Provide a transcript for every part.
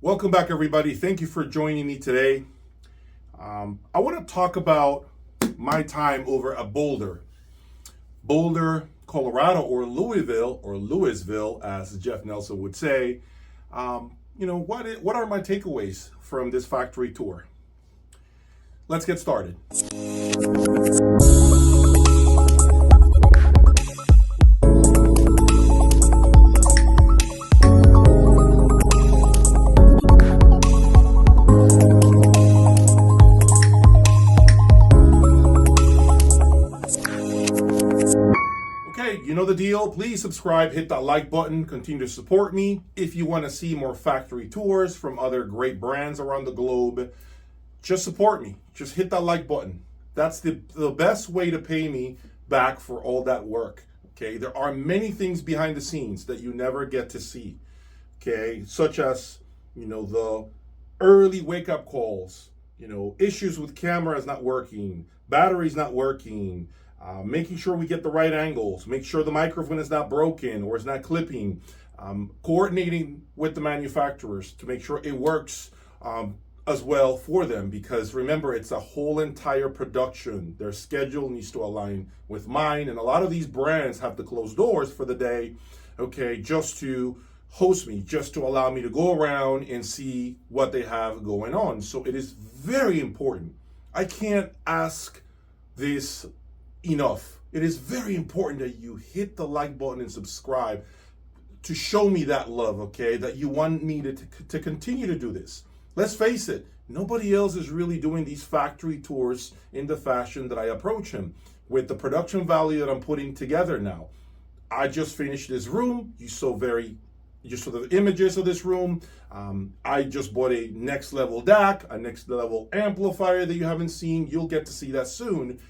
Welcome back, everybody. Thank you for joining me today. I want to talk about my time over at Boulder, Colorado, or Louisville, as Jeff Nelson would say. What are my takeaways from this factory tour? Let's get started. You know the deal. Please subscribe, hit that like button, continue to support me. If you want to see more factory tours from other great brands around the globe, just support me. Just hit that like button. That's the best way to pay me back for all that work. Okay, there are many things behind the scenes that you never get to see. Okay, such as, the early wake-up calls, issues with cameras not working, batteries not working, making sure we get the right angles, make sure the microphone is not broken or is not clipping, coordinating with the manufacturers to make sure it works as well for them. Because remember, it's a whole entire production. Their schedule needs to align with mine. And a lot of these brands have to close doors for the day, okay, just to host me, just to allow me to go around and see what they have going on. So it is very important. I can't ask this enough. It is very important that you hit the like button and subscribe to show me that love, okay? That you want me to continue to do this. Let's face it, nobody else is really doing these factory tours in the fashion that I approach him, with the production value that I'm putting together now. I just finished this room. You saw the images of this room. I just bought a next level DAC, a next level amplifier that you haven't seen. You'll get to see that soon.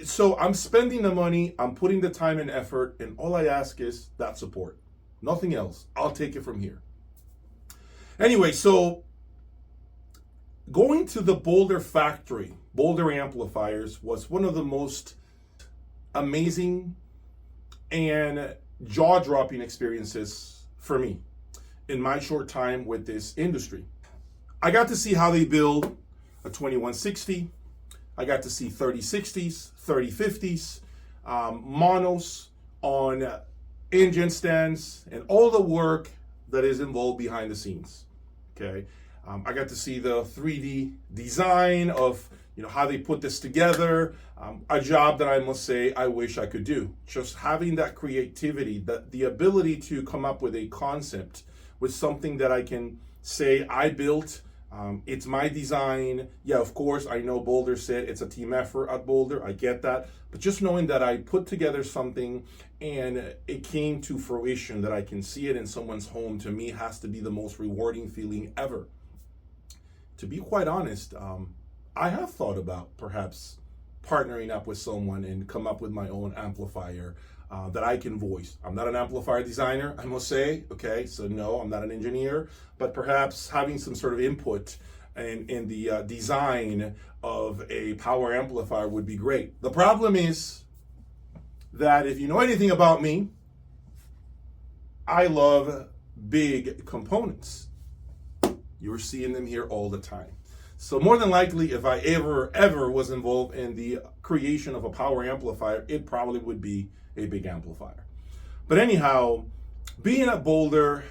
So I'm spending the money, I'm putting the time and effort, and all I ask is that support. Nothing else. I'll take it from here. Anyway, so going to the Boulder factory, Boulder Amplifiers, was one of the most amazing and jaw-dropping experiences for me in my short time with this industry. I got to see how they build a 2160. I got to see 3060s, 3050s, monos on engine stands, and all the work that is involved behind the scenes. Okay, I got to see the 3D design of how they put this together. A job that I must say I wish I could do. Just having that creativity, the ability to come up with a concept, with something that I can say I built. It's my design. Yeah, of course, I know Boulder said it's a team effort at Boulder. I get that. But just knowing that I put together something and it came to fruition, that I can see it in someone's home, to me has to be the most rewarding feeling ever. To be quite honest, I have thought about perhaps partnering up with someone and come up with my own amplifier that I can voice. I'm not an amplifier designer, I must say, okay? So no, I'm not an engineer, but perhaps having some sort of input in the design of a power amplifier would be great. The problem is that if you know anything about me, I love big components. You're seeing them here all the time. So more than likely, if I ever was involved in the creation of a power amplifier, it probably would be a big amplifier. But anyhow, being at Boulder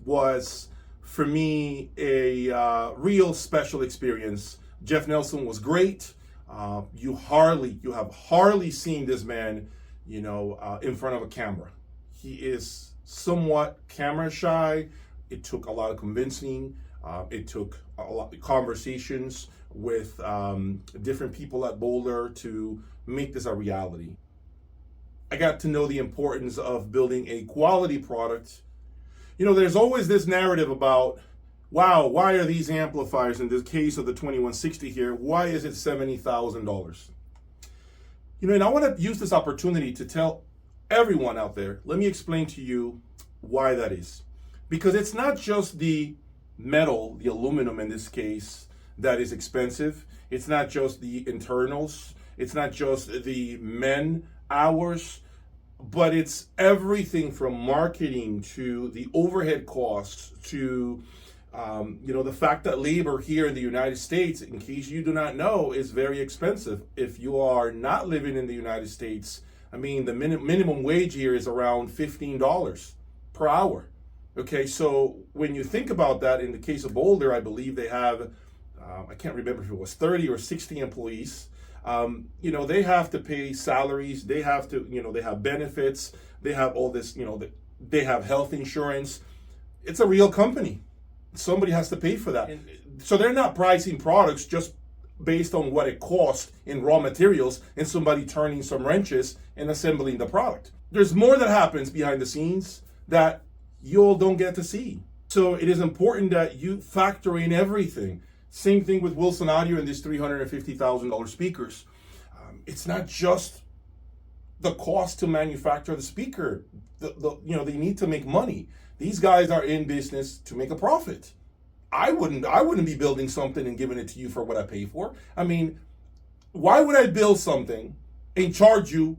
was, for me, a real special experience. Jeff Nelson was great. You have hardly seen this man, in front of a camera. He is somewhat camera shy. It took a lot of convincing. It took a lot of conversations with different people at Boulder to make this a reality. I got to know the importance of building a quality product. There's always this narrative about, wow, why are these amplifiers, in this case of the 2160 here, why is it $70,000? And I want to use this opportunity to tell everyone out there, let me explain to you why that is. Because it's not just the metal, the aluminum in this case, that is expensive. It's not just the internals. It's not just the men hours, but it's everything from marketing to the overhead costs to The fact that labor here in the United States, in case you do not know, is very expensive. If you are not living in the United States, I mean, the minimum wage here is around $15 per hour. Okay, so when you think about that, in the case of Boulder, I believe they have, I can't remember if it was 30 or 60 employees. They have to pay salaries, they have to, they have benefits, they have all this, they have health insurance. It's a real company. Somebody has to pay for that. So they're not pricing products just based on what it costs in raw materials and somebody turning some wrenches and assembling the product. There's more that happens behind the scenes that you all don't get to see. So it is important that you factor in everything. Same thing with Wilson Audio and these $350,000 speakers. It's not just the cost to manufacture the speaker. They need to make money. These guys are in business to make a profit. I wouldn't be building something and giving it to you for what I pay for. I mean, why would I build something and charge you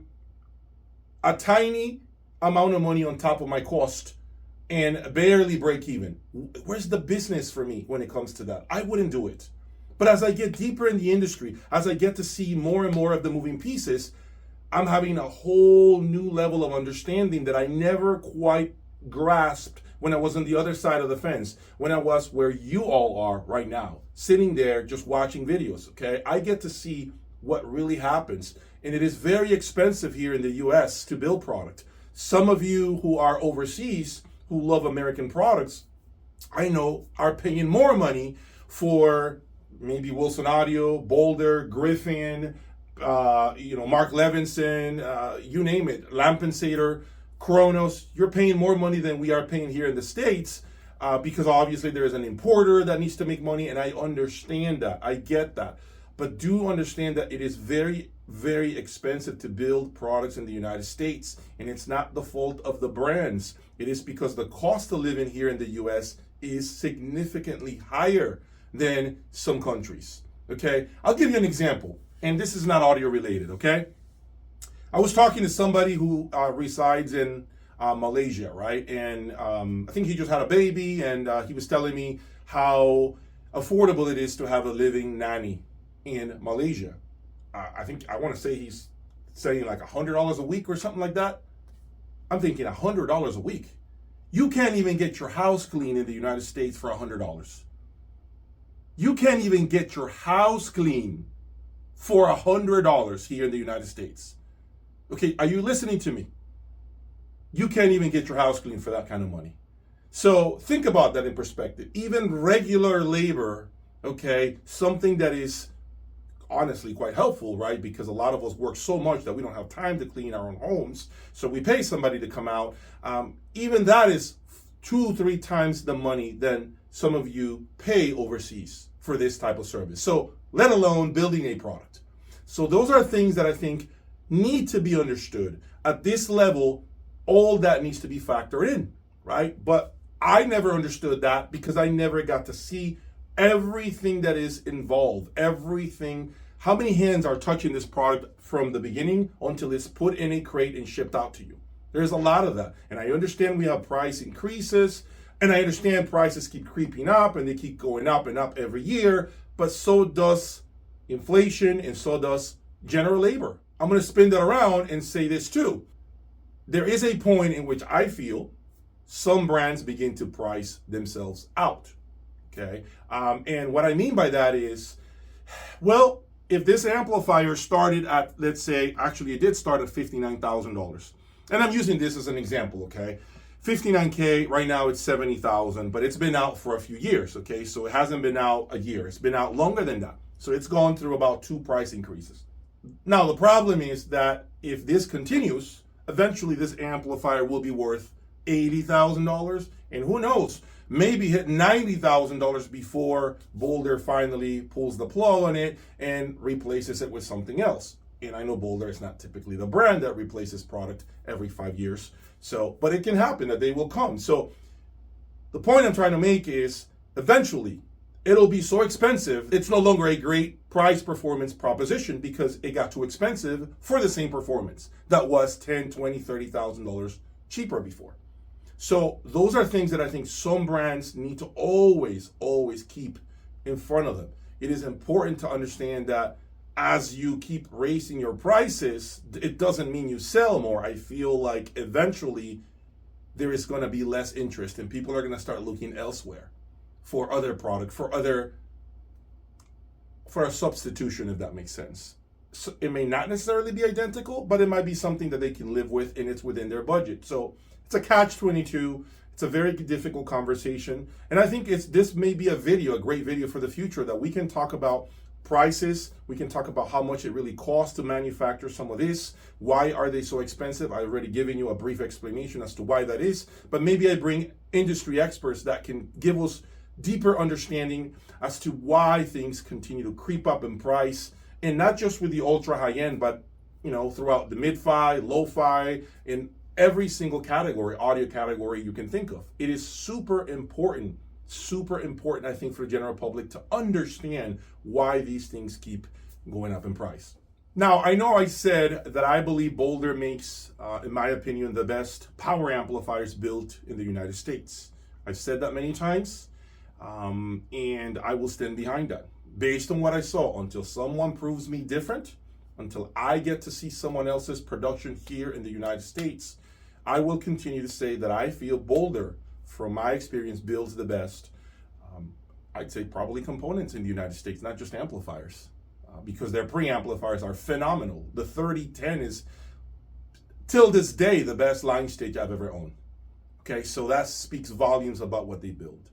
a tiny amount of money on top of my cost and barely break even? Where's the business for me when it comes to that? I wouldn't do it. But as I get deeper in the industry, as I get to see more and more of the moving pieces, I'm having a whole new level of understanding that I never quite grasped when I was on the other side of the fence, when I was where you all are right now, sitting there just watching videos, okay? I get to see what really happens. And it is very expensive here in the US to build product. Some of you who are overseas, who love American products, I know are paying more money for maybe Wilson Audio, Boulder, Griffin, Mark Levinson, you name it, Lampensator, Kronos. You're paying more money than we are paying here in the States because obviously there is an importer that needs to make money, and I understand that. I get that. But do understand that it is very, very expensive to build products in the United States, and it's not the fault of the brands. It is because the cost of living here in the US is significantly higher than some countries. Okay, I'll give you an example, and this is not audio related. Okay, I was talking to somebody who resides in Malaysia, right? And I think he just had a baby, and he was telling me how affordable it is to have a living nanny in Malaysia. I want to say he's saying like $100 a week or something like that. I'm thinking $100 a week. You can't even get your house clean in the United States for $100. You can't even get your house clean for $100 here in the United States. Okay, are you listening to me? You can't even get your house clean for that kind of money. So think about that in perspective. Even regular labor, okay, something that is honestly quite helpful, right? Because a lot of us work so much that we don't have time to clean our own homes. So we pay somebody to come out. Even that is 2-3 times the money than some of you pay overseas for this type of service. So let alone building a product. So those are things that I think need to be understood. At this level, all that needs to be factored in, right? But I never understood that because I never got to see everything that is involved, everything, how many hands are touching this product from the beginning until it's put in a crate and shipped out to you. There's a lot of that. And I understand we have price increases, and I understand prices keep creeping up and they keep going up and up every year, but so does inflation and so does general labor. I'm going to spin that around and say this too. There is a point in which I feel some brands begin to price themselves out. Okay. And what I mean by that is, well, if this amplifier started at, let's say, actually it did start at $59,000. And I'm using this as an example, okay? $59K, right now it's $70,000, but it's been out for a few years, okay? So it hasn't been out a year. It's been out longer than that. So it's gone through about 2 price increases. Now, the problem is that if this continues, eventually this amplifier will be worth $80,000, and who knows, maybe hit $90,000 before Boulder finally pulls the plug on it and replaces it with something else. And I know Boulder is not typically the brand that replaces product every 5 years. So, but it can happen that they will come. So the point I'm trying to make is eventually it'll be so expensive, it's no longer a great price performance proposition because it got too expensive for the same performance that was $10,000, $20,000, $30,000 cheaper before. So those are things that I think some brands need to always keep in front of them. It is important to understand that as you keep raising your prices, it doesn't mean you sell more. I feel like eventually there is going to be less interest and people are going to start looking elsewhere for other product, for a substitution, if that makes sense. So it may not necessarily be identical, but it might be something that they can live with and it's within their budget. So it's a catch-22. It's a very difficult conversation. And I think this may be a great video for the future, that we can talk about prices. We can talk about how much it really costs to manufacture some of this. Why are they so expensive? I've already given you a brief explanation as to why that is, but maybe I bring industry experts that can give us deeper understanding as to why things continue to creep up in price, and not just with the ultra high end, but throughout the mid-fi, low-fi, in every single category, audio category you can think of. It is super important, I think, for the general public to understand why these things keep going up in price. Now, I know I said that I believe Boulder makes, in my opinion, the best power amplifiers built in the United States. I've said that many times, and I will stand behind that. Based on what I saw, until someone proves me different, until I get to see someone else's production here in the United States, I will continue to say that I feel Boulder, from my experience, builds the best, I'd say probably components in the United States, not just amplifiers, because their preamplifiers are phenomenal. The 3010 is, till this day, the best line stage I've ever owned. Okay, so that speaks volumes about what they build.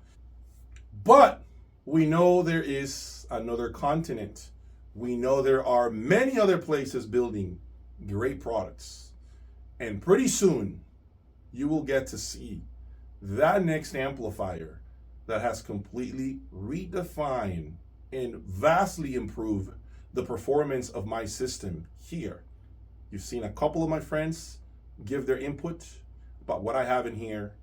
But we know there is another continent. We know there are many other places building great products. And pretty soon, you will get to see that next amplifier that has completely redefined and vastly improved the performance of my system here. You've seen a couple of my friends give their input about what I have in here.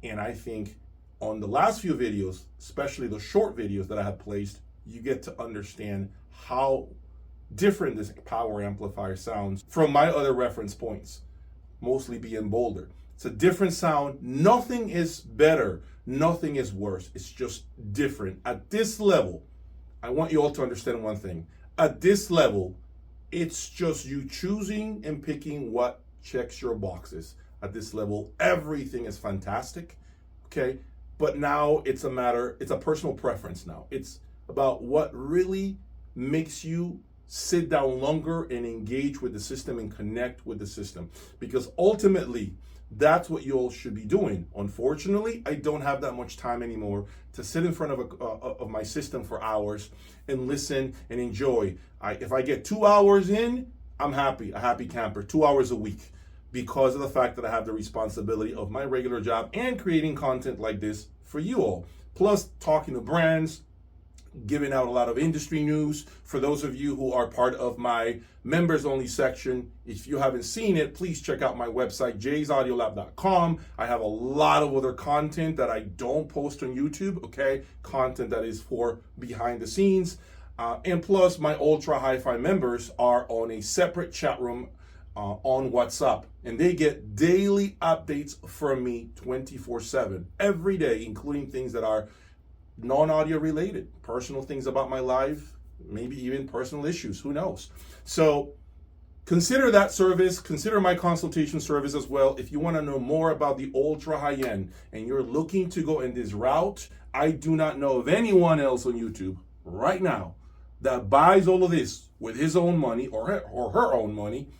And I think on the last few videos, especially the short videos that I have placed, you get to understand how different this power amplifier sounds from my other reference points, mostly being Boulder. It's a different sound. Nothing is better. Nothing is worse. It's just different. At this level, I want you all to understand one thing. At this level, it's just you choosing and picking what checks your boxes. At this level, everything is fantastic, okay? But now it's a personal preference now. It's about what really makes you sit down longer and engage with the system and connect with the system. Because ultimately, that's what you all should be doing. Unfortunately, I don't have that much time anymore to sit in front of my system for hours and listen and enjoy. If I get 2 hours in, I'm happy, a happy camper, 2 hours a week, because of the fact that I have the responsibility of my regular job and creating content like this for you all. Plus talking to brands, giving out a lot of industry news. For those of you who are part of my members only section, if you haven't seen it, please check out my website, jaysaudiolab.com. I have a lot of other content that I don't post on YouTube, okay? Content that is for behind the scenes. And plus, my ultra hi-fi members are on a separate chat room on WhatsApp, and they get daily updates from me 24/7, every day, including things that are non-audio related, personal things about my life, maybe even personal issues, who knows? So consider that service, consider my consultation service as well. If you want to know more about the ultra high end and you're looking to go in this route, I do not know of anyone else on YouTube right now that buys all of this with his own money or her own money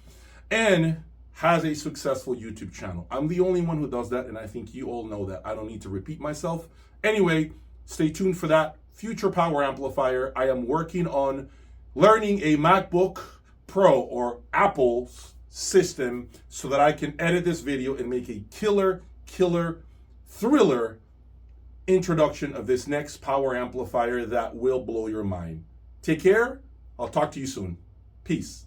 and has a successful YouTube channel. I'm the only one who does that, and I think you all know that. I don't need to repeat myself. Anyway, stay tuned for that future power amplifier. I am working on learning a MacBook Pro or Apple's system so that I can edit this video and make a killer, thriller introduction of this next power amplifier that will blow your mind. Take care. I'll talk to you soon. Peace.